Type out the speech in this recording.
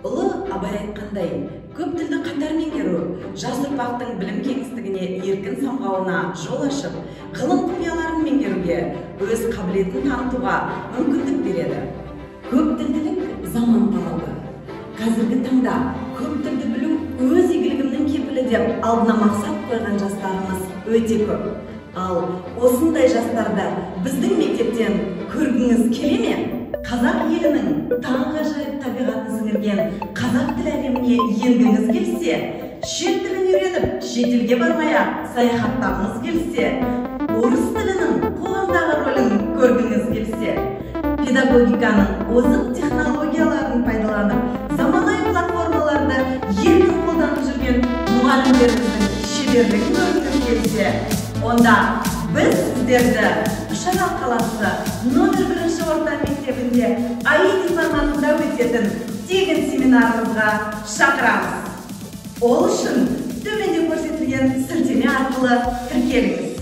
Ұлы Абай айтқандай, көп тілді қатар меңгеру жас ұрпақтың білім кеңістігіне еркін самғауына жол ашып, ғылым құпияларын меңгеруге, өз қабілетін танытуға мүмкіндік береді. Көп тілділік заман талабы. Қазіргі таңда көп тілді білу өз игілігімнің кепілі деп алдына мақсат қойған жастарымыз өте көп. Ал осындай жастарды біздің мектептен көргіңіз келе ме? Қазақ елінің таңғажайып табиғатын сіңірген қазақ тіл әлеміне енгіңіз келсе, шет тілін үйреніп, шетелге бармай-ақ саяхаттағыңыз келсе, орыс тілінің қоғамдағы рөлін көргіңіз келсе, педагогиканың озық технологияларын пайдаланып, заманауи платформаларды еркін қолданып жүрген мұғалімдеріміздің шеберлігін көргіңіз келсе, онда біз сіздерді Үшарал қаласы номер 1 орта мектебінде АИД форматында өтетін тегін семинарымызға шақырамыз. Ол үшін төменде көрсетілген сілтеме арқылы тіркеліңіз.